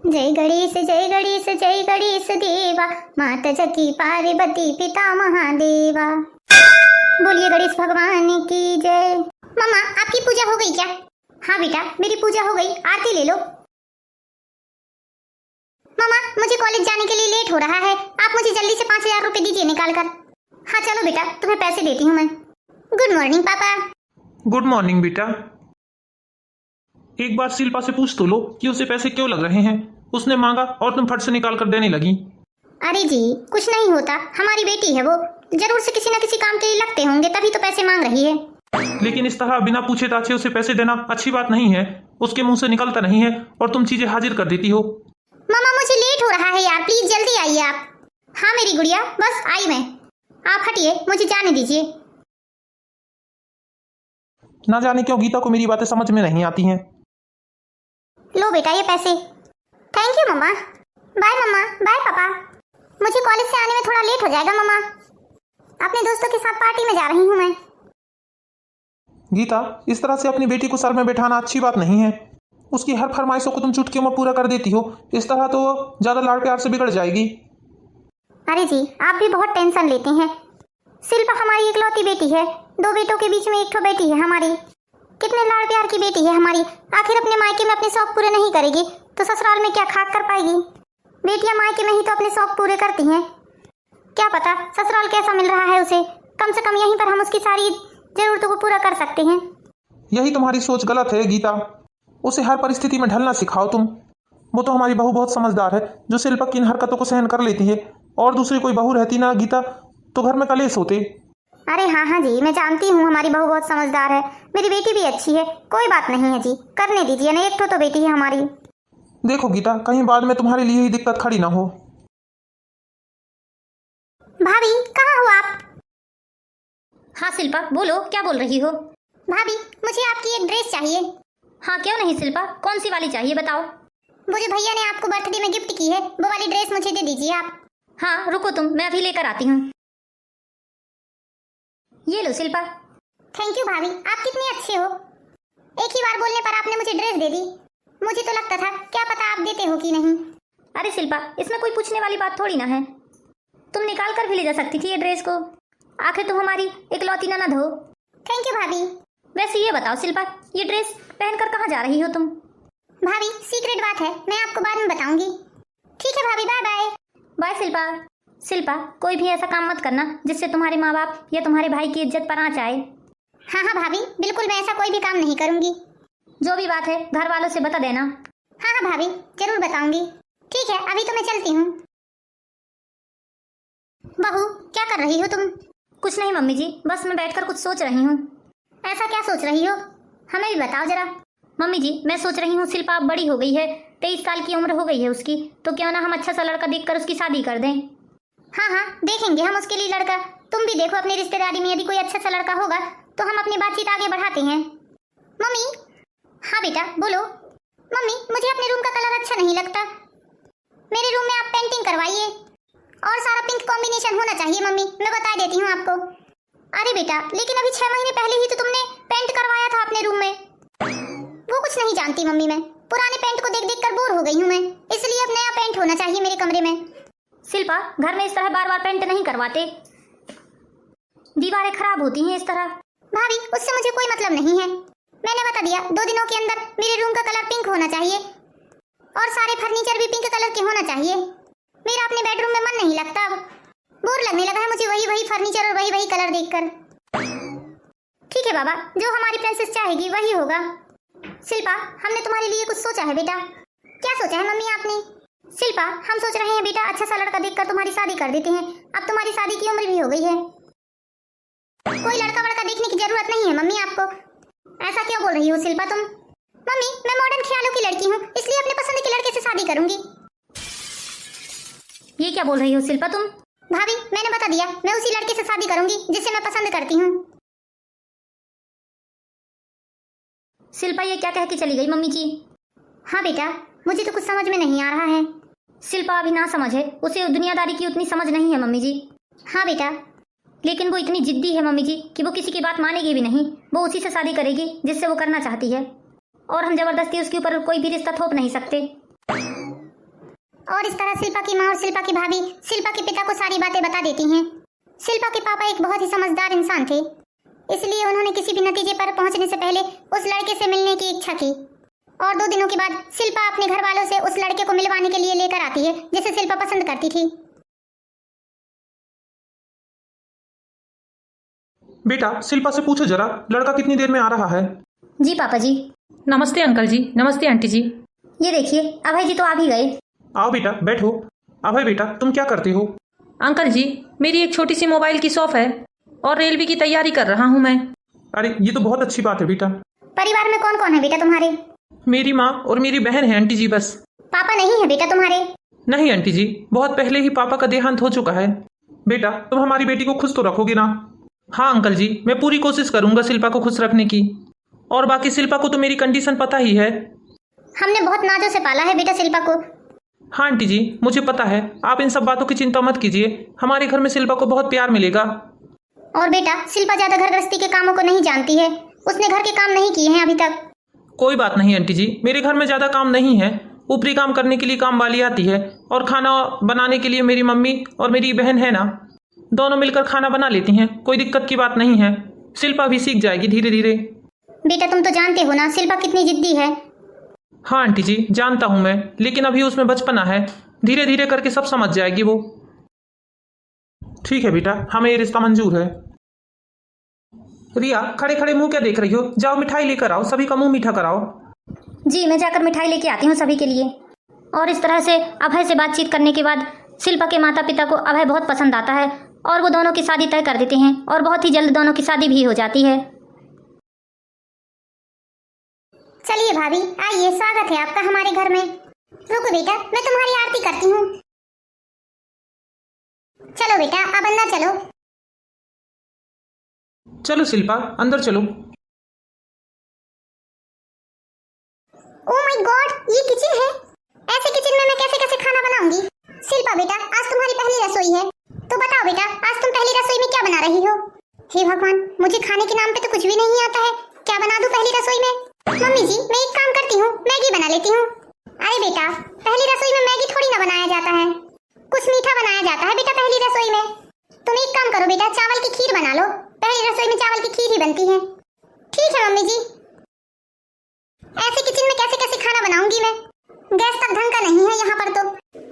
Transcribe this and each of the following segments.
जय गणेश जय गणेश जय गणेश देवा, माता जकी पार्वती पिता महादेवा। बोलिए गणेश भगवान की जय। मम्मा आपकी पूजा हो गई क्या? हाँ बेटा मेरी पूजा हो गई, आरती ले लो। मम्मा मुझे कॉलेज जाने के लिए लेट हो रहा है, आप मुझे जल्दी से 5000 रुपए दीजिए निकाल कर। हाँ चलो बेटा तुम्हें पैसे देती हूँ मैं। गुड मॉर्निंग पापा। गुड मॉर्निंग बेटा। एक बार शिल्पा से पूछ तो लो कि उसे पैसे क्यों लग रहे हैं। उसने मांगा और तुम फट से निकाल कर देने लगी। अरे जी कुछ नहीं होता, हमारी बेटी है वो, जरूर से किसी न किसी काम के लिए लगते होंगे तभी तो पैसे मांग रही है। लेकिन इस तरह बिना पूछे ताछे उसे पैसे देना अच्छी बात नहीं है। उसके मुंह से निकलता नहीं है और तुम चीजें हाजिर कर देती हो। मामा मुझे लेट हो रहा है यार, प्लीज जल्दी आइए आप। हाँ मेरी गुड़िया बस आई मैं, आप हटिए मुझे जाने दीजिए। ना जाने क्यों गीता को मेरी बातें समझ में नहीं आती हैं। लो बेटा ये पैसे। थैंक यू मम्मा। बाय मम्मा, बाय पापा। मुझे कॉलेज से आने में थोड़ा लेट हो जाएगा मम्मा, अपने दोस्तों के साथ पार्टी में जा रही हूँ मैं। गीता इस तरह से अपनी बेटी को सर में बैठाना अच्छी बात नहीं है। उसकी हर फरमाइशों को तुम चुटकियों में पूरा कर देती हो, इस तरह तो ज्यादा लाड़ प्यार से बिगड़ जाएगी। अरे जी आप भी बहुत टेंशन लेते हैं। शिल्पा हमारी इकलौती बेटी है, 2 बेटों के बीच में एक ठो बेटी है हमारी। कितने लाड़ प्यार की बेटी है हमारी, आखिर अपने मायके में अपने शौक पूरे नहीं करेगी तो ससुराल में क्या खाक कर पाएगी। बेटियां मायके में ही तो अपने शौक पूरे करती हैं, क्या पता ससुराल कैसा मिल रहा है उसे। कम से कम यहीं पर हम उसकी सारी जरूरतों को पूरा कर सकते हैं। यही तुम्हारी सोच गलत है गीता। उसे हर परिस्थिति में ढलना सिखाओ तुम। वो तो हमारी बहू बहुत समझदार है जो शिल्पा की इन हरकतों को सहन कर लेती है, और दूसरी कोई बहू रहती ना गीता तो घर में कलेश होते। अरे हाँ हाँ जी मैं जानती हूँ हमारी बहू बहुत समझदार है, मेरी बेटी भी अच्छी है, कोई बात नहीं है जी, करने दीजिए ना, एक तो बेटी है हमारी। देखो गीता कहीं बाद में तुम्हारे लिए ही दिक्कत खड़ी ना हो। भाभी कहाँ हो आप? हाँ शिल्पा बोलो, क्या बोल रही हो? भाभी मुझे आपकी एक ड्रेस चाहिए। हाँ क्यों नहीं शिल्पा, कौन सी वाली चाहिए बताओ। वो जो भैया ने आपको बर्थडे में गिफ्ट की है वो वाली ड्रेस मुझे दे दीजिए आप। हाँ रुको तुम, मैं अभी लेकर आती हूँ। ये लो शिल्पा। थैंक यू भाभी, आप कितने अच्छे हो। एक ही बार बोलने पर आपने मुझे ड्रेस दे दी, मुझे तो लगता था क्या पता आप देते हो कि नहीं। अरे शिल्पा इसमें कोई पूछने वाली बात थोड़ी ना है, तुम निकाल कर भी ले जा सकती थी ये ड्रेस को, आखिर तुम हमारी इकलौती ननद हो। थैंक यू भाभी। वैसे ये बताओ शिल्पा, ये ड्रेस पहनकर कहाँ जा रही हो तुम? भाभी सीक्रेट बात है, मैं आपको बाद में बताऊंगी। ठीक है भाभी, bye bye. Bye Shilpa. Shilpa कोई भी ऐसा काम मत करना जिससे तुम्हारे माँ बाप या तुम्हारे भाई की इज्जत पर आँच आए। हाँ हाँ भाभी बिल्कुल, मैं ऐसा कोई भी काम नहीं करूंगी। जो भी बात है घर वालों से बता देना। हाँ हाँ भाभी जरूर बताऊंगी। ठीक है अभी तो मैं चलती हूँ। बहू क्या कर रही हो तुम? कुछ नहीं मम्मी जी, बस मैं बैठकर कुछ सोच रही हूँ। ऐसा क्या सोच रही हो, हमें भी बताओ जरा। मम्मी जी मैं सोच रही हूँ शिल्पा अब बड़ी हो गई है, 23 साल की उम्र हो गई है उसकी, तो क्यों ना हम अच्छा सा लड़का देखकर उसकी शादी कर दें। हाँ हाँ देखेंगे हम उसके लिए लड़का, तुम भी देखो अपनी रिश्तेदारी में यदि कोई अच्छा सा लड़का होगा तो हम अपनी बातचीत आगे बढ़ाते हैं। मम्मी। हाँ बेटा बोलो। मम्मी मुझे अपने रूम का कलर अच्छा नहीं लगता, मेरे रूम में आप पेंटिंग करवाइए और सारा पिंक कॉम्बिनेशन होना चाहिए मम्मी, मैं बता देती हूँ आपको। अरे बेटा लेकिन अभी 6 महीने पहले ही तो तुमने पेंट करवाया था अपने रूम में। वो कुछ नहीं जानती मम्मी, मैं पुराने पेंट को देख देख कर बोर हो गई हूँ मैं, इसलिए अब नया पेंट होना चाहिए मेरे कमरे में। शिल्पा घर में इस तरह बार बार पेंट नहीं करवाते, दीवारें खराब होती हैं इस तरह। भाभी उससे मुझे कोई मतलब नहीं है, मैंने बता दिया 2 दिनों के अंदर मेरे रूम का कलर पिंक होना चाहिए और सारे फर्नीचर भी पिंक कलर के होना चाहिए। मेरा अपने बेडरूम में मन नहीं लगता, अब बोर लगने लगा है मुझे वही फर्नीचर और वही कलर देखकर। ठीक है बाबा, जो हमारी प्रिंसेस चाहेगी वही होगा। शिल्पा हमने तुम्हारे लिए कुछ सोचा है बेटा। क्या सोचा है मम्मी आपने? शिल्पा हम सोच रहे हैं बेटा अच्छा सा लड़का देखकर तुम्हारी शादी कर देते हैं, अब तुम्हारी शादी की उम्र भी हो गई है, कोई लड़का वड़का देखने की जरूरत नहीं है मम्मी आपको। ऐसा क्यों बोल रही हो शिल्पा तुम? मम्मी मैं मॉडर्न ख्यालों की लड़की हूँ, इसलिए अपने पसंद के लड़के से शादी करूंगी। ये क्या बोल रही हो शिल्पा तुम? भाभी मैंने बता दिया, मैं उसी लड़के से शादी करूंगी जिसे मैं पसंद करती हूँ। शिल्पा ये क्या कह के चली गई मम्मी जी? हाँ बेटा मुझे तो कुछ समझ में नहीं आ रहा है। शिल्पा अभी ना समझ है, उसे दुनियादारी की उतनी समझ नहीं है मम्मी जी। हाँ बेटा लेकिन वो इतनी जिद्दी है मम्मी जी कि वो किसी की बात मानेगी भी नहीं, वो उसी से शादी करेगी जिससे वो करना चाहती है, और हम जबरदस्ती उसके ऊपर कोई भी रिश्ता थोप नहीं सकते। और इस तरह शिल्पा की माँ और शिल्पा की भाभी शिल्पा के पिता को सारी बातें बता देती हैं। शिल्पा के पापा एक बहुत ही समझदार इंसान थे, इसलिए उन्होंने किसी भी नतीजे पर पहुंचने से पहले उस लड़के से मिलने की इच्छा की। और 2 दिनों के बाद शिल्पा अपने घर वालों से उस लड़के को मिलवाने के लिए लेकर आती है जिसे शिल्पा पसंद करती थी। बेटा शिल्पा से पूछो जरा, लड़का कितनी देर में आ रहा है? जी पापा जी। नमस्ते अंकल जी, नमस्ते आंटी जी। ये देखिए अभय जी तो आ भी गए। आओ बेटा बैठो। अभय बेटा तुम क्या करते हो? अंकल जी मेरी एक छोटी सी मोबाइल की शॉप है और रेलवे की तैयारी कर रहा हूँ मैं। अरे ये तो बहुत अच्छी बात है बेटा। परिवार में कौन कौन है बेटा तुम्हारे? मेरी माँ और मेरी बहन है आंटी जी बस। पापा नहीं है बेटा तुम्हारे? नहीं आंटी जी, बहुत पहले ही पापा का देहांत हो चुका है। बेटा तुम हमारी बेटी को खुश तो रखोगे ना? हाँ अंकल जी, मैं पूरी कोशिश करूंगा शिल्पा को खुश रखने की। और बाकी शिल्पा को तो मेरी कंडीशन पता ही है। हमने बहुत नाजों से पाला है बेटा शिल्पा को। हाँ आंटी जी मुझे पता है, आप इन सब बातों की चिंता मत कीजिए, हमारे घर में शिल्पा को बहुत प्यार मिलेगा। और बेटा शिल्पा ज्यादा घर गृहस्थी के कामों को नहीं जानती है, उसने घर के काम नहीं किए हैं अभी तक। कोई बात नहीं आंटी जी, मेरे घर में ज़्यादा काम नहीं है, ऊपरी काम करने के लिए काम वाली आती है और खाना बनाने के लिए मेरी मम्मी और मेरी बहन है ना, दोनों मिलकर खाना बना लेती हैं, कोई दिक्कत की बात नहीं है। शिल्पा भी सीख जाएगी धीरे धीरे। बेटा तुम तो जानते हो ना शिल्पा कितनी जिद्दी है। हाँ आंटी जी जानता हूँ मैं, लेकिन अभी उसमें बचपना है, धीरे धीरे करके सब समझ जाएगी वो। ठीक है बेटा, हमें ये रिश्ता मंजूर है। रिया खड़े खड़े मुंह क्या देख रही हो, जाओ मिठाई लेकर आओ, सभी का मुंह मीठा कराओ। जी मैं जाकर मिठाई लेके आती हूँ सभी के लिए। और इस तरह से अभय से बातचीत करने के बाद शिल्पा के माता पिता को अभय बहुत पसंद आता है और वो दोनों की शादी तय कर देते हैं और बहुत ही जल्द दोनों की शादी भी हो जाती है। चलिए भाभी आइए, स्वागत है आपका हमारे घर में। रुको बेटा मैं तुम्हारी आरती करती हूँ। चलो बेटा अब अंदर चलो। चलो शिल्पा अंदर चलो। ओह माय गॉड, ये किचन है। ऐसे किचन में मैं कैसे कैसे खाना बनाऊंगी। शिल्पा बेटा आज तुम्हारी पहली रसोई है, तो बताओ बेटा आज तुम पहली रसोई में क्या बना रही हो? हे भगवान, मुझे खाने के नाम पे तो कुछ भी नहीं आता है, क्या बना दूं पहली रसोई में? मम्मी जी मैं एक काम करती हूँ, मैगी बना लेती हूँ। अरे बेटा पहली रसोई में मैगी थोड़ी ना बनाया जाता है, कुछ मीठा बनाया जाता है बेटा पहली रसोई में। तुम एक काम करो बेटा, चावल की खीर बना लो, पहली रसोई में चावल की खीर ही बनती है। ठीक है मम्मी जी। ऐसे किचन में कैसे कैसे खाना बनाऊंगी मैं, गैस तक ढंग का नहीं है यहाँ पर, तो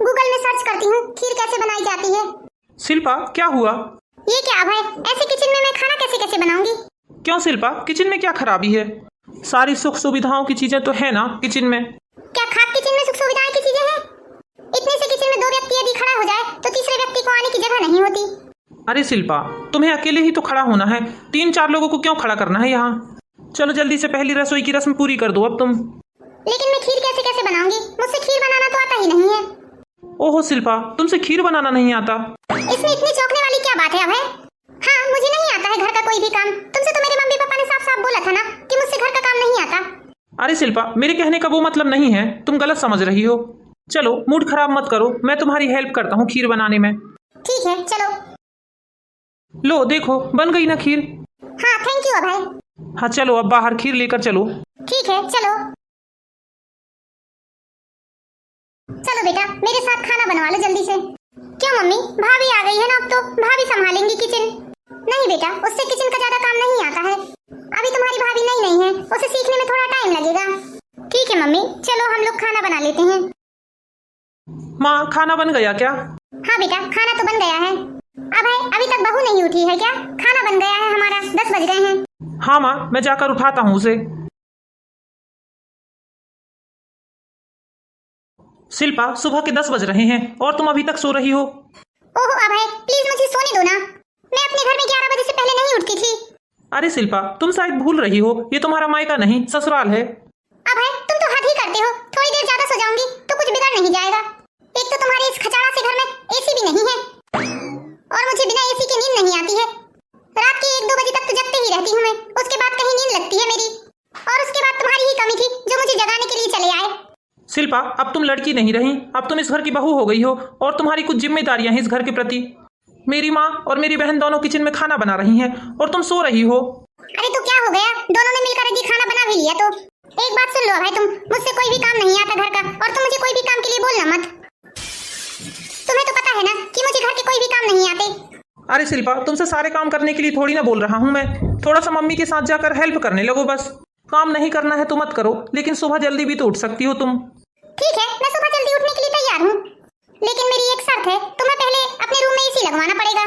गूगल में सर्च करती हूँ खीर कैसे बनाई जाती है। शिल्पा क्या हुआ? ये क्या भाई, ऐसे किचन में मैं खाना कैसे कैसे बनाऊंगी? क्यों शिल्पा, किचन में क्या खराबी है? सारी सुख सुविधाओं की चीजें तो है ना किचन में। क्या खाक किचन में सुख सुविधाएं की चीजें हैं? इतने से किचन में 2 व्यक्ति यदि खड़ा हो जाए तो तीसरे व्यक्ति को आने की जगह नहीं होती। अरे शिल्पा तुम्हें अकेले ही तो खड़ा होना है, 3-4 लोगों को क्यों खड़ा करना है यहाँ? चलो जल्दी से पहली रसोई की रस्म पूरी कर दो अब तुम। लेकिन मैं खीर कैसे कैसे बनाऊंगी, मुझसे खीर बनाना तो आता ही नहीं है। ओहो शिल्पा तुमसे खीर बनाना नहीं आता? इसमें इतनी चौंकने वाली क्या बात है अभय? हाँ मुझे नहीं आता है घर का कोई भी काम, तुमसे तो मेरे मम्मी पापा ने साफ साफ बोला था ना कि मुझसे घर का काम नहीं आता। अरे शिल्पा मेरे कहने का वो मतलब नहीं है, तुम गलत समझ रही हो। चलो मूड खराब मत करो, मैं तुम्हारी हेल्प करता हूँ खीर बनाने में। ठीक है चलो। लो देखो बन गई ना खीर। हाँ थैंक यू अभय। हाँ चलो अब बाहर खीर लेकर चलो। ठीक है चलो। चलो बेटा मेरे साथ खाना बनवा लो जल्दी से। क्यों मम्मी, भाभी आ गई है ना, अब तो भाभी संभालेंगी किचन। नहीं बेटा उससे किचन का ज्यादा काम नहीं आता है, अभी तुम्हारी भाभी नहीं है, उसे सीखने में थोड़ा टाइम लगेगा। ठीक है मम्मी चलो हम लोग खाना बना लेते हैं। माँ खाना बन गया क्या? हाँ बेटा खाना तो बन गया है। अभी तक बहू नहीं उठी है क्या? खाना बन गया है हमारा, 10 बज गए हैं। हाँ माँ मैं जाकर उठाता हूँ उसे। शिल्पा सुबह के 10 बज रहे हैं और तुम अभी तक सो रही हो। ओहो अभय प्लीज मुझे सोने दो ना, मैं अपने घर में 11 बजे से पहले नहीं उठती थी। अरे शिल्पा तुम शायद भूल रही हो, ये तुम्हारा मायका नहीं ससुराल है। अभय तुम तो हद ही करते हो, थोड़ी देर ज्यादा सो जाऊंगी तो कुछ बिगड़ नहीं जाएगा। एक तो तुम्हारे इस खचाड़ा से घर में एसी भी नहीं है और मुझे बिना एसी के नींद नहीं आती है। रात के 1-2 बजे तक तो जगते ही रहती हूँ मैं, उसके बाद कहीं नींद लगती है मेरी, और उसके बाद तुम्हारी ही कमी थी जो मुझे जगाने के लिए चले आए। शिल्पा अब तुम लड़की नहीं रही, अब तुम इस घर की बहू हो गई हो और तुम्हारी कुछ जिम्मेदारियां हैं इस घर के प्रति। मेरी माँ और मेरी बहन दोनों किचन में खाना बना रही हैं और तुम सो रही हो। अरे तो क्या हो गया, दोनों ने मिलकर यदि खाना बना भी लिया तो। एक बात सुन लो भाई, तुम मुझसे कोई भी काम नहीं आता घर का, और तुम मुझे कोई भी काम के लिए बोलना मत। अरे शिल्पा, तुमसे सारे काम करने के लिए थोड़ी ना बोल रहा हूँ मैं। थोड़ा सा मम्मी के साथ जाकर हेल्प करने लगो बस। काम नहीं करना है तो मत करो, लेकिन सुबह जल्दी भी तो उठ सकती हो तुम। ठीक है, मैं सुबह जल्दी उठने के लिए तैयार हूँ, लेकिन मेरी एक शर्त है, तुम्हें पहले अपने रूम में एसी लगवाना पड़ेगा,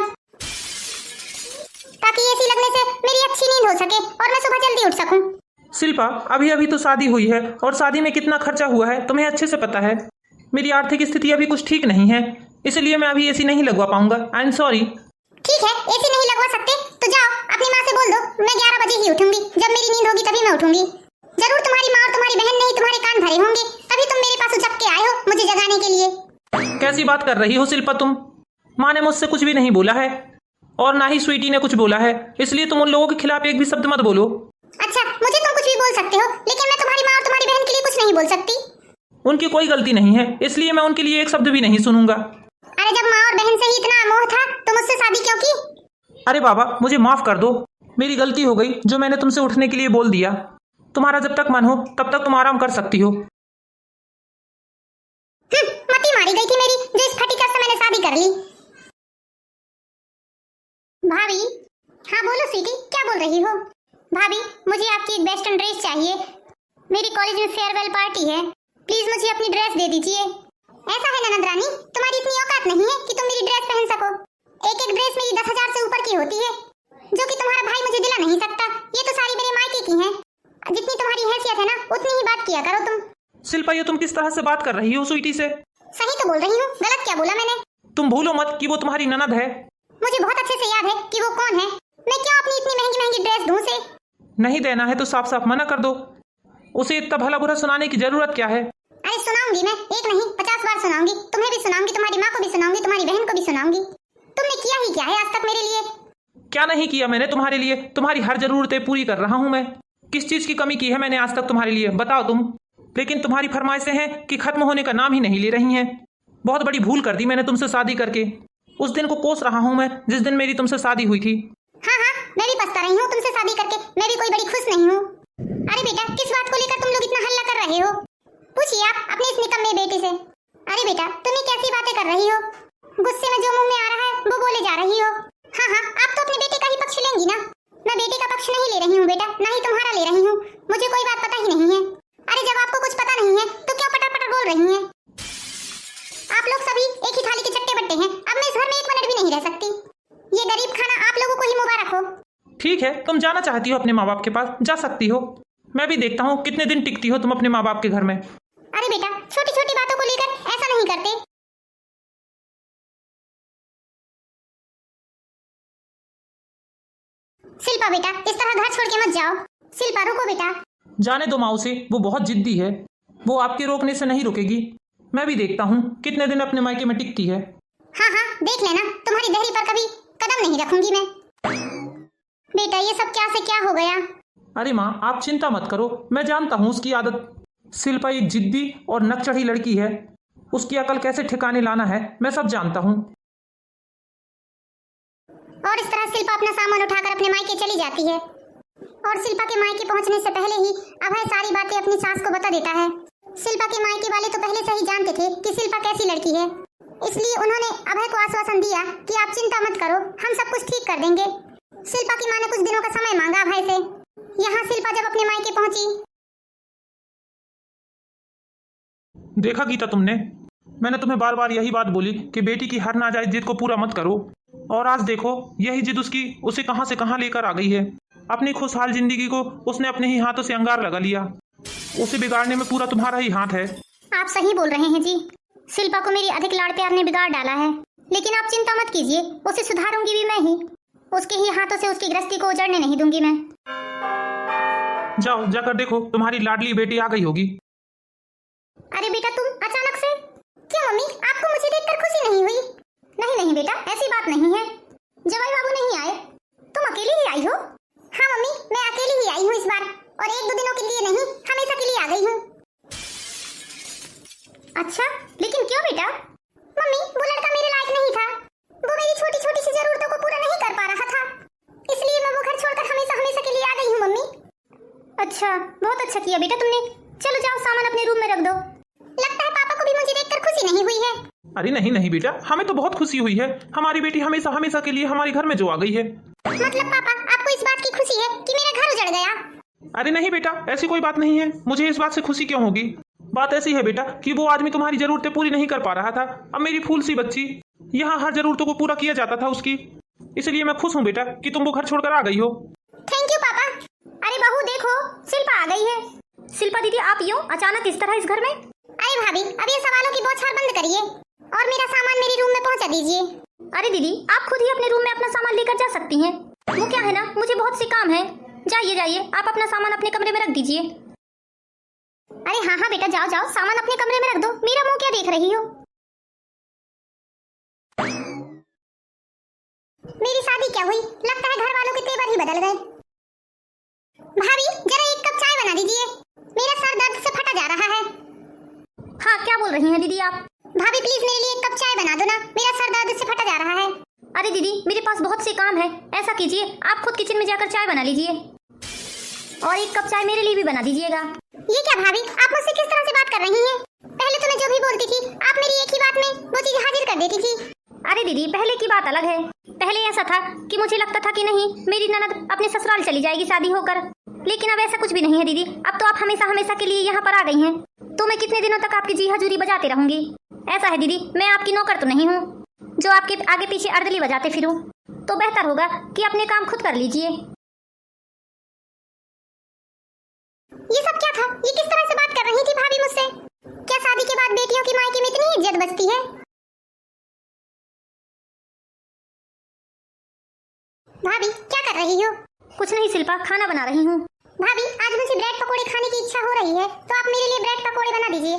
ताकि एसी लगने से मेरी अच्छी नींद हो सके और मैं सुबह जल्दी उठ सकूं। शिल्पा, अभी अभी तो शादी हुई है और शादी में कितना खर्चा हुआ है तुम्हें अच्छे से पता है। मेरी आर्थिक स्थिति अभी कुछ ठीक नहीं है, इसलिए मैं अभी एसी नहीं लगवा पाऊंगा। I am sorry. ठीक है, एसी नहीं लगवा सकते तो जाओ अपनी माँ से बोल दो, मैं 11 बजे ही उठूंगी। जब मेरी नींद होगी तभी मैं उठूंगी। जरूर तुम्हारी माँ और तुम्हारी बहन ने ही तुम्हारे कान भरे होंगे, तभी तुम मेरे पास उचक के आए हो मुझे जगाने के लिए। कैसी बात कर रही हो शिल्पा तुम? माँ ने मुझसे कुछ भी नहीं बोला है और ना ही स्वीटी ने कुछ बोला है, इसलिए तुम उन लोगों के खिलाफ एक भी शब्द मत बोलो। अच्छा, मुझे तुम कुछ भी बोल सकते हो, लेकिन मैं तुम्हारी माँ और तुम्हारी बहन के लिए कुछ नहीं बोल सकती। उनकी कोई गलती नहीं है, इसलिए मैं उनके लिए एक शब्द भी नहीं सुनूंगा। अरे जब माँ और बहन से ही इतना मोह था तो मुझसे शादी क्यों की? अरे बाबा, मुझे माफ कर दो, मेरी गलती हो गई जो मैंने तुमसे उठने के लिए बोल दिया। तुम्हारा जब तक मन हो तब तक तुम आराम कर सकती हो। मती मारी गई थी मेरी, जो इस फटीकर से मैंने शादी कर ली। भाभी। हाँ बोलो स्वीटी, क्या बोल रही हो? भाभी, मुझे आपकी एक वेस्टर्न ड्रेस चाहिए, मेरी कॉलेज में फेयरवेल पार्टी है, प्लीज मुझे अपनी ड्रेस दे दीजिए। ऐसा है ननद रानी, तुम्हारी इतनी औकात नहीं है कि तुम मेरी ड्रेस पहन सको। एक एक ड्रेस मेरी 10,000 से ऊपर की होती है, जो कि तुम्हारा भाई मुझे दिला नहीं सकता। ये तो सारी मेरे मायके की हैं। जितनी तुम्हारी हैसियत है ना, उतनी ही बात किया करो तुम। शिल्पा, ये तुम किस तरह से बात कर रही हो स्वीटी से? सही तो बोल रही हूँ, गलत क्या बोला मैंने? तुम भूलो मत कि वो तुम्हारी ननद है। मुझे बहुत अच्छे से याद है कि वो कौन है। मैं क्यों अपनी इतनी महंगी महंगी ड्रेस दूं उसे? नहीं देना है तो साफ साफ मना कर दो। उसे इतना भला बुरा सुनाने की जरूरत क्या है? अरे सुनाऊंगी मैं, एक नहीं 50 बार सुनाऊंगी। तुम्हें भी सुनाऊंगी, तुम्हारी माँ को भी सुनाऊंगी, तुम्हारी बहन को भी सुनाऊंगी। तुमने किया ही क्या है आज तक मेरे लिए? क्या नहीं किया मैंने तुम्हारे लिए? तुम्हारी हर जरूरतें पूरी कर रहा हूँ मैं। किस चीज की कमी की है मैंने आज तक तुम्हारे लिए, बताओ तुम। लेकिन तुम्हारी फरमाइशें हैं कि खत्म होने का नाम ही नहीं ले रही हैं। बहुत बड़ी भूल कर दी मैंने तुमसे शादी करके। उस दिन को कोस रहा हूँ मैं जिस दिन मेरी तुमसे शादी हुई थी। हाँ, मैं भी पछता रही हूँ तुमसे शादी करके। मैं भी कोई बड़ी खुश नहीं हूँ। अरे बेटा, किस बात को लेकर तुम लोग इतना हल्ला कर रहे हो? पूछिए आप अपने इस निकम्मे बेटे से। अरे बेटा, तुम कैसी बातें कर रही हो? गुस्से में जो मुंह में आ रहा है वो बोले जा रही हो। हाँ, आप तो अपने बेटे का ही पक्ष लेंगी ना। मैं बेटे का पक्ष नहीं ले रही हूँ बेटा, ना ही तुम्हारा ले रही हूँ। मुझे कोई बात पता ही नहीं है। अरे जब आपको कुछ पता नहीं है तो क्यों पटर पटर बोल रही हैं? आप लोग सभी एक ही थाली के चट्टे बट्टे हैं। अब मैं इस घर में एक मिनट भी नहीं रह सकती। ये गरीब खाना आप लोगों को ही मुबारक हो। ठीक है, तुम जाना चाहती हो अपने माँ बाप के पास, जा सकती हो। मैं भी देखता हूँ कितने दिन टिकती हो तुम अपने माँ बाप के घर में। अरे बेटा, छोटी छोटी बातों को लेकर ऐसा नहीं करते। शिल्पा बेटा, इस तरह घर छोड़ के मत जाओ। शिल्पा रुको बेटा। जाने दो माँ से, वो बहुत जिद्दी है। वो आपके रोकने से नहीं रुकेगी। मैं भी देखता हूँ कितने दिन अपने मायके में टिकती है। हाँ, देख लेना, तुम्हारी देहरी पर कभी कदम नहीं रखूंगी मैं। बेटा, ये सब क्या से क्या हो गया? अरे माँ, आप चिंता मत करो, मैं जानता हूँ उसकी आदत। शिल्पा एक जिद्दी और नकचढ़ी लड़की है। उसकी अकल कैसे ठिकाने लाना है मैं सब जानता हूँ। और इस तरह शिल्पा अपना सामान उठाकर अपने मायके चली जाती है। और शिल्पा के मायके पहुंचने से पहले ही अभय सारी बातें अपनी सास को बता देता है। शिल्पा के मायके वाले तो पहले से ही जानते थे कि शिल्पा कैसी लड़की है, इसलिए उन्होंने अभय को आश्वासन दिया कि आप चिंता मत करो, हम सब कुछ ठीक कर देंगे। शिल्पा की माँ ने कुछ दिनों का समय मांगा अभय से। यहाँ शिल्पा जब अपने मायके पहुंची। देखा गीता, तुमने, मैंने तुम्हें बार बार यही बात बोली कि बेटी की हर नाजायज जिद को पूरा मत करो, और आज देखो यही जिद उसकी उसे कहां से कहां लेकर आ गई है। अपनी खुशहाल जिंदगी को उसने अपने ही हाथों से अंगार लगा लिया। उसे बिगाड़ने में पूरा तुम्हारा ही हाथ है। आप सही बोल रहे हैं जी। शिल्पा को मेरी अधिक लाड़ प्यार ने बिगाड़ डाला है, लेकिन आप चिंता मत कीजिए, उसे सुधारूंगी भी मैं ही। उसके ही हाथों से उसकी गृहस्थी को उजड़ने नहीं दूंगी मैं। जाओ, जाकर देखो तुम्हारी लाडली बेटी आ गई होगी। अरे बेटा, तुम अचानक से? क्यों मम्मी, आपको मुझे देखकर खुशी नहीं हुई? नहीं बेटा, ऐसी बात नहीं है। जवाई बाबू नहीं आए, तुम अकेली ही आई हो? हाँ मम्मी, मैं अकेली ही आई हूँ इस बार, और 1-2 दिनों के लिए नहीं, हमेशा के लिए आ गई हूँ। अच्छा, लेकिन क्यों बेटा? मम्मी, वो लड़का मेरे लायक नहीं था। वो मेरी छोटी छोटी सी जरूरतों को पूरा नहीं कर पा रहा था, इसलिए मैं वो घर छोड़कर हमेशा के लिए आ गई हूँ मम्मी। अच्छा, बहुत अच्छा किया बेटा तुमने। चलो जाओ, सामान अपने रूम में रख दो। लगता है पापा को भी मुझे देखकर खुशी नहीं हुई है। अरे नहीं नहीं बेटा, हमें तो बहुत खुशी हुई है। हमारी बेटी हमेशा हमेशा के लिए हमारे घर में जो आ गई है। मतलब पापा, आपको इस बात की खुशी है कि मेरा घर उजड़ गया? अरे नहीं बेटा, ऐसी कोई बात नहीं है। मुझे इस बात से खुशी क्यों होगी? बात ऐसी है बेटा कि वो आदमी तुम्हारी जरूरतें पूरी नहीं कर पा रहा था। अब मेरी फूल सी बच्ची यहाँ हर जरूरतों को पूरा किया जाता था उसकी, इसलिए मैं खुश हूँ बेटा कि तुम वो घर छोड़कर आ गई हो। थैंक यू पापा। अरे बहू देखो, शिल्पा आ गई है। शिल्पा दीदी, आप यूं अचानक इस तरह इस घर में? अरे भाभी, अब ये सवालों की बौछार बंद करिए और मेरा सामान मेरे रूम में पहुंचा दीजिए। अरे दीदी, आप खुद ही अपने रूम में अपना सामान लेकर जा सकती हैं। वो क्या है ना, मुझे बहुत सी काम है। जाइए जाइए, आप अपना सामान अपने कमरे में रख दीजिए। अरे हाँ हाँ बेटा, जाओ जाओ, सामान अपने कमरे में रख दो। मेरा मुंह क्या देख रही हो? मेरी शादी क्या हुई? लगता है घर वालों के तेवर ही बदल गए। भाभी जरा एक कप चाय बना दीजिए, मेरा सर दर्द से फटा जा रहा है। हाँ, क्या बोल रही हैं दीदी आप? भाभी प्लीज मेरे लिए एक कप चाय बना दो ना, मेरा सर दर्द से फटा जा रहा है। अरे दीदी, मेरे पास बहुत से काम है। ऐसा कीजिए, आप खुद किचन में जाकर चाय बना लीजिए और एक कप चाय मेरे लिए भी बना दीजिएगा। ये क्या भाभी, आप मुझसे किस तरह से बात कर रही हैं? पहले तो मैं जो भी बोलती थी आप मेरी एक ही बात में वो चीज हाजिर कर देती थी। अरे दीदी, पहले की बात अलग है। पहले ऐसा था कि मुझे लगता था कि नहीं, मेरी ननद अपने ससुराल चली जाएगी शादी होकर, लेकिन अब ऐसा कुछ भी नहीं है दीदी। अब तो आप हमेशा हमेशा के लिए यहाँ पर आ गई हैं, तो मैं कितने दिनों तक आपकी जी हजूरी बजाते रहूंगी? ऐसा है दीदी, मैं आपकी नौकर तो नहीं हूँ जो आपके आगे पीछे अर्दली बजाते फिरूं। तो बेहतर होगा कि अपने काम खुद कर लीजिए। ये सब क्या था? ये किस तरह से बात कर रही थी भाभी मुझसे? क्या शादी के बाद बेटियों की मायके में इतनी इज्जत बचती है? भाभी क्या कर रही हो? कुछ नहीं शिल्पा, खाना बना रही हूँ। भाभी आज मुझे ब्रेड पकोड़े खाने की इच्छा हो रही है, तो आप मेरे लिए ब्रेड पकोड़े बना दीजिए।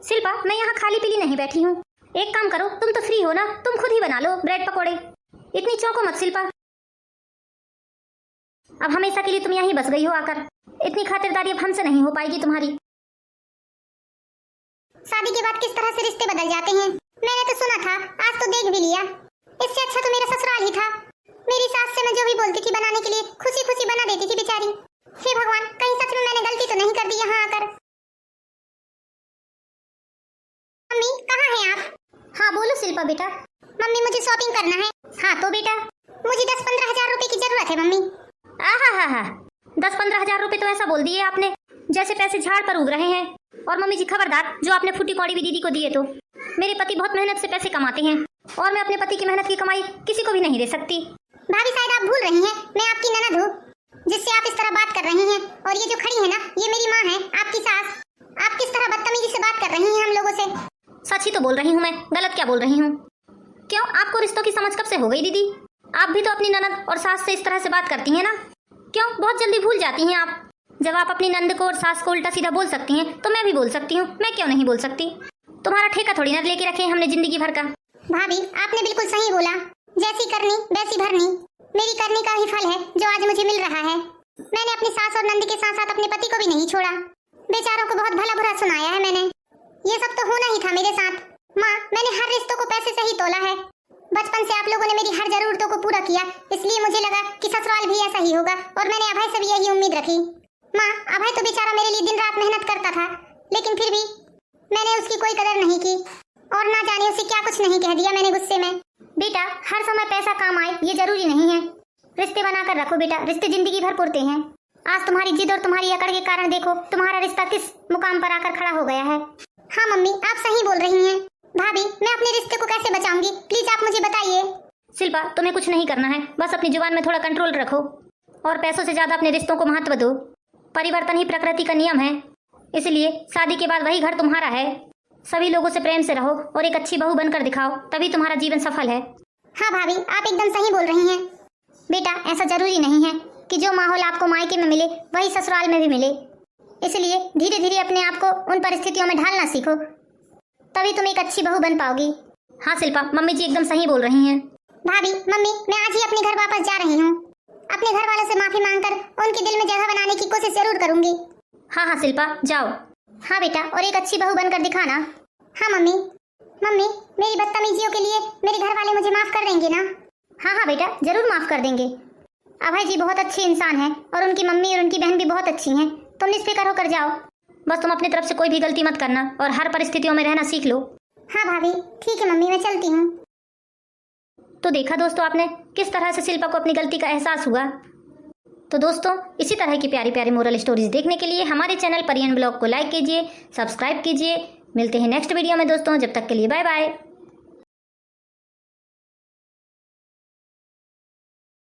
शिल्पा, मैं यहाँ खाली पीली नहीं बैठी हूँ। एक काम करो, तुम तो फ्री हो ना, तुम खुद ही बना लो ब्रेड पकोड़े। इतनी चौंको मत शिल्पा, अब हमेशा के लिए तुम यहीं बस गई हो आकर। इतनी खातिरदारी अब हमसे नहीं हो पाएगी तुम्हारी। शादी के बाद किस तरह से रिश्ते बदल जाते हैं, मैंने तो सुना था, आज तो देख भी लिया। इससे अच्छा तो मेरा ससुराल ही था। मेरी सास से मैं जो भी बोलती थी बनाने के लिए खुशी खुशी बना देती थी बेचारी। हे भगवान, कहीं सच में मैंने गलती तो नहीं कर दी यहाँ आकर? मम्मी कहाँ हैं आप? हाँ बोलो शिल्पा बेटा। मम्मी मुझे शॉपिंग करना है। हाँ तो बेटा, मुझे 10-15 हजार रुपए की जरूरत है मम्मी। हा 10-15 हजार रुपए तो ऐसा बोल दिए आपने जैसे पैसे झाड़ पर उग रहे हैं। और मम्मी जी खबरदार, जो आपने फूटी कौड़ी भी दीदी को दिए तो। मेरे पति बहुत मेहनत से पैसे कमाते हैं और मैं अपने पति की मेहनत की कमाई किसी को भी नहीं दे सकती। भाभी शायद आप भूल रही हैं, मैं आपकी ननद हूँ जिससे आप इस तरह बात कर रही हैं। और ये जो खड़ी है ना, ये मेरी माँ है, आपकी सास। आप किस तरह बदतमीजी से बात कर रही हैं हम लोगों से? सच ही तो बोल रही हूँ मैं, गलत क्या बोल रही हूँ? क्यों, आपको रिश्तों की समझ कब से हो गई दीदी? आप भी तो अपनी ननद और सास से इस तरह से बात करती हैं ना? क्यों, बहुत जल्दी भूल जाती हैं आप? जब आप अपनी नंद को और सास को उल्टा सीधा बोल सकती हैं तो मैं भी बोल सकती हूँ। मैं क्यों नहीं बोल सकती? तुम्हारा ठेका थोड़ी ना लेके रखे हमने जिंदगी भर का। भाभी आपने बिल्कुल सही बोला, जैसी करनी वैसी भरनी। मेरी करनी का ही फल है जो आज मुझे मिल रहा है। मैंने अपनी सास और नंद के साथ साथ अपने पति को भी नहीं छोड़ा। बेचारों को बहुत भला बुरा सुनाया है मैंने। ये सब तो होना ही था मेरे साथ। माँ, मैंने हर रिश्तों को पैसे से ही तोला है। बचपन से आप लोगों ने मेरी हर जरूरतों को पूरा किया, इसलिए मुझे लगा कि ससुराल भी ऐसा ही होगा और मैंने अभय से भी यही उम्मीद रखी। माँ, अभय तो बेचारा मेरे लिए दिन रात मेहनत करता था, लेकिन फिर भी मैंने उसकी कोई कदर नहीं की और ना जाने उसे क्या कुछ नहीं कह दिया मैंने गुस्से में। बेटा, हर समय पैसा काम आए ये जरूरी नहीं है। रिश्ते बनाकर रखो बेटा, रिश्ते जिंदगी भर पुरते हैं। आज तुम्हारी जिद और तुम्हारी अकड़ के कारण देखो तुम्हारा रिश्ता किस मुकाम पर आकर खड़ा हो गया है। हाँ मम्मी, आप सही बोल रही हैं। भाभी, मैं अपने रिश्ते को कैसे बचाऊंगी, प्लीज आप मुझे बताइए। शिल्पा, तुम्हें कुछ नहीं करना है, बस अपनी जुबान में थोड़ा कंट्रोल रखो और पैसों से ज्यादा अपने रिश्तों को महत्व दो। परिवर्तन ही प्रकृति का नियम है, इसलिए शादी के बाद वही घर तुम्हारा है। सभी लोगों से प्रेम से रहो और एक अच्छी बहू बनकर दिखाओ, तभी तुम्हारा जीवन सफल है। हाँ भाभी, आप एकदम सही बोल रही हैं। बेटा, ऐसा जरूरी नहीं है कि जो माहौल आपको मायके में मिले वही ससुराल में भी मिले, इसलिए धीरे धीरे अपने आप को उन परिस्थितियों में ढालना सीखो, तभी तुम एक अच्छी बहू बन पाओगी। हाँ शिल्पा, मम्मी जी एकदम सही बोल रही हैं। भाभी, मम्मी, मैं आज ही अपने घर वापस जा रही हूँ। अपने घर वालों से माफी मांगकर उनके दिल में जगह बनाने की कोशिश जरूर करूंगी। हाँ शिल्पा, जाओ। हाँ बेटा, और एक अच्छी बहू बनकर दिखाना। हाँ मम्मी। मम्मी, मेरी बदतमीजियों के लिए मेरे घर वाले मुझे माफ कर देंगे ना? हाँ बेटा, जरूर माफ कर देंगे। अभय जी बहुत अच्छे इंसान हैं और उनकी मम्मी और उनकी बहन भी बहुत अच्छी हैं। तुम निष्फिक्र होकर जाओ, बस तुम अपनी तरफ से कोई भी गलती मत करना और हर परिस्थितियों में रहना सीख लो। हाँ भाभी, ठीक है मम्मी, मैं चलती हूँ। तो देखा दोस्तों आपने किस तरह से शिल्पा को अपनी गलती का एहसास हुआ। तो दोस्तों इसी तरह की प्यारी प्यारी मोरल स्टोरीज देखने के लिए हमारे चैनल परियन ब्लॉग को लाइक कीजिए, सब्सक्राइब कीजिए। मिलते हैं नेक्स्ट वीडियो में दोस्तों, जब तक के लिए बाय बाय।